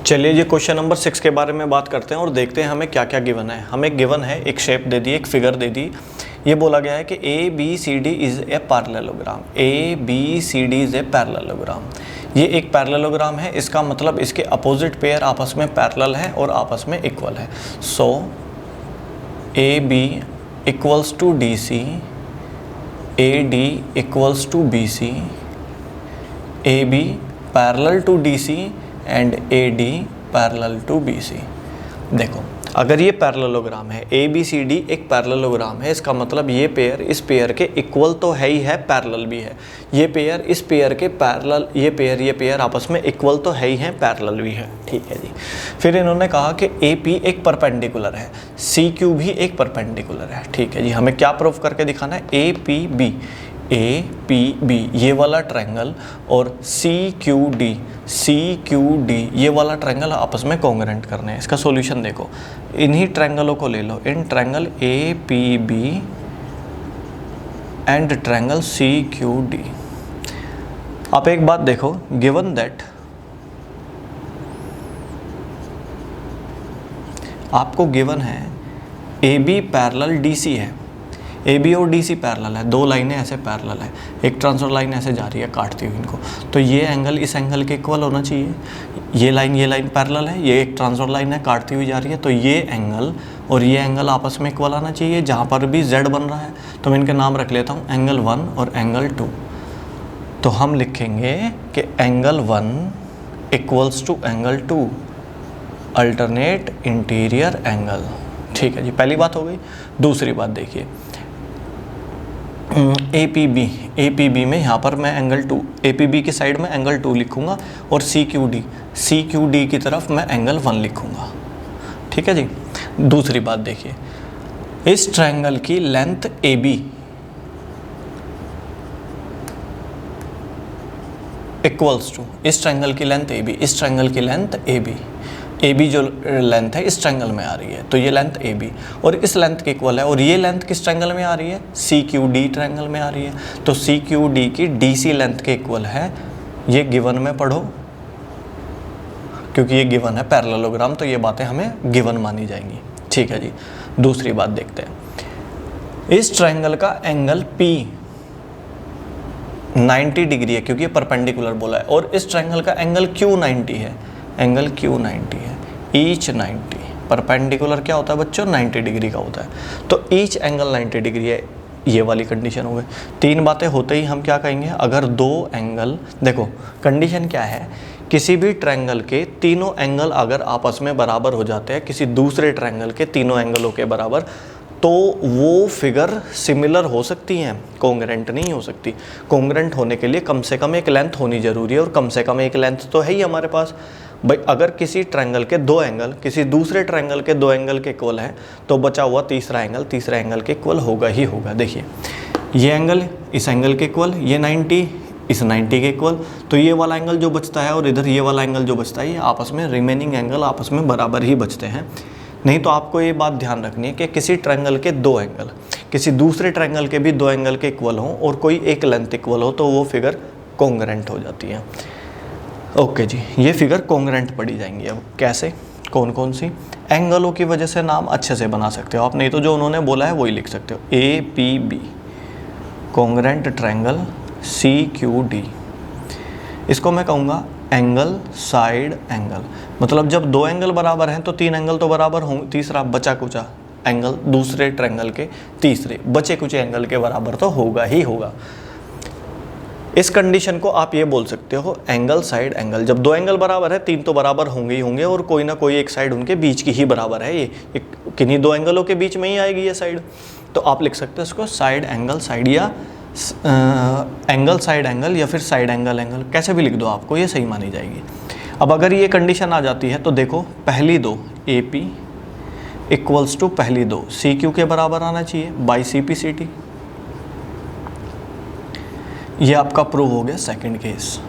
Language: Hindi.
चलिए जी क्वेश्चन नंबर 6 के बारे में बात करते हैं और देखते हैं हमें क्या क्या गिवन है। हमें गिवन है, एक शेप दे दी, एक फिगर दे दी। ये बोला गया है कि A B C D is a parallelogram. A B C D is a parallelogram. ये एक पैरेललोग्राम है, इसका मतलब इसके अपोजिट पेयर आपस में पैरेलल है और आपस में इक्वल है। So A B equals to D C, A D equals to B C, A B parallel to D C and A D parallel to B C. देखो अगर ये पैरेललोग्राम है, ए बी सी डी एक पैरेललोग्राम है, इसका मतलब ये पेयर इस पेयर के इक्वल तो है ही है, पैरेलल भी है। ये पेयर इस पेयर के पैरेलल, ये पेयर आपस में इक्वल तो है ही है, पैरेलल भी है। ठीक है जी। फिर इन्होंने कहा कि ए पी एक परपेंडिकुलर है, सी क्यू भी एक परपेंडिकुलर है। ठीक है जी। हमें क्या प्रूफ करके दिखाना है? A P B, A P B ये वाला ट्रायंगल और सी क्यू डी ये वाला ट्रायंगल आपस में कॉन्ग्रुएंट करने हैं। इसका सॉल्यूशन देखो, इन्हीं ट्रायंगलों को ले लो, इन triangle A P B and triangle C Q D. आप एक बात देखो, गिवन दैट आपको गिवन है A B parallel D C है, ए बी और डी सी पैरेलल है, दो लाइनें ऐसे पैरेलल है, एक ट्रांसफर लाइन ऐसे जा रही है काटती हुई इनको, तो ये एंगल इस एंगल के इक्वल होना चाहिए। ये लाइन पैरेलल है, ये एक ट्रांसफर लाइन है काटती हुई जा रही है, तो ये एंगल और ये एंगल आपस में इक्वल आना चाहिए। जहाँ पर भी जेड बन रहा है तो मैं इनके नाम रख लेता हूँ, एंगल 1 और एंगल 2। तो हम लिखेंगे कि angle 1 equals to angle 2, alternate interior angle. ठीक है जी, पहली बात हो गई। दूसरी बात देखिए, ए पी बी में यहाँ पर मैं एंगल 2, ए पी बी की साइड में एंगल 2 लिखूँगा और सी क्यू डी की तरफ मैं एंगल 1 लिखूँगा। ठीक है जी। दूसरी बात देखिए, इस ट्रायंगल की length A B equals to, इस ट्रायंगल की लेंथ ए बी, इस ट्रायंगल की लेंथ ए बी जो लेंथ है इस ट्रायंगल में आ रही है, तो ये लेंथ ए बी और इस लेंथ के इक्वल है। और ये लेंथ किस ट्रायंगल में आ रही है? सी क्यू डी ट्रायंगल में आ रही है, तो सी क्यू डी की डी सी लेंथ के इक्वल है। ये गिवन में पढ़ो, क्योंकि ये गिवन है पैरेललोग्राम, तो ये बातें हमें गिवन मानी जाएंगी। ठीक है जी। दूसरी बात देखते हैं, इस ट्रायंगल का एंगल पी 90 डिग्री है, क्योंकि ये परपेंडिकुलर बोला है, और इस ट्रायंगल का एंगल क्यू 90 है, एंगल क्यू 90 है, ईच 90। परपेंडिकुलर क्या होता है बच्चों? 90 डिग्री का होता है, तो ईच एंगल 90 डिग्री है। ये वाली कंडीशन हो गई। तीन बातें होते ही हम क्या कहेंगे, अगर दो एंगल, देखो कंडीशन क्या है, किसी भी ट्रायंगल के तीनों एंगल अगर आपस में बराबर हो जाते हैं किसी दूसरे ट्रायंगल के तीनों एंगलों के बराबर, तो वो फिगर सिमिलर हो सकती हैं, कॉन्ग्रुएंट नहीं हो सकती। कॉन्ग्रुएंट होने के लिए कम से कम एक लेंथ होनी जरूरी है, और कम से कम एक लेंथ तो है ही हमारे पास। भाई अगर किसी ट्रायंगल के दो एंगल किसी दूसरे ट्रायंगल के दो एंगल के इक्वल है, तो बचा हुआ तीसरा एंगल के इक्वल होगा ही होगा। देखिए ये एंगल इस एंगल के इक्वल, ये 90 इस 90 के इक्वल, तो ये वाला एंगल जो बचता है और इधर ये वाला एंगल जो बचता है, ये आपस में रिमेनिंग एंगल आपस में बराबर ही बचते हैं। नहीं तो आपको ये बात ध्यान रखनी है कि किसी ट्रायंगल के दो एंगल किसी दूसरे ट्रायंगल के भी दो एंगल के इक्वल हों और कोई एक लेंथ इक्वल हो, तो वो फिगर कॉन्ग्रुएंट हो जाती है। ओके जी, ये फिगर कॉन्ग्रुएंट पढ़ी जाएंगी। अब कैसे, कौन कौन सी? एंगलों की वजह से नाम अच्छे से बना सकते हो आप, नहीं तो जो उन्होंने बोला है वही लिख सकते हो। A P B congruent triangle C Q D, इसको मैं कहूँगा एंगल साइड एंगल। मतलब जब दो एंगल बराबर हैं तो तीन एंगल तो बराबर होंगे, तीसरा बचा कुचा एंगल दूसरे ट्रायंगल के तीसरे बचे कुचे एंगल के बराबर तो होगा ही होगा। इस कंडीशन को आप ये बोल सकते हो एंगल साइड एंगल। जब दो एंगल बराबर है, तीन तो बराबर होंगे ही होंगे, और कोई ना कोई एक साइड उनके बीच की ही बराबर है, ये किन्हीं दो एंगलों के बीच में ही आएगी ये साइड, तो आप लिख सकते हो इसको साइड एंगल साइड, या एंगल साइड एंगल, या फिर साइड एंगल एंगल, कैसे भी लिख दो, आपको ये सही मानी जाएगी। अब अगर ये कंडीशन आ जाती है तो देखो, पहली दो ए पी इक्वल्स टू पहली दो सी क्यू के बराबर आना चाहिए by C P C T. ये आपका प्रूव हो गया सेकंड केस।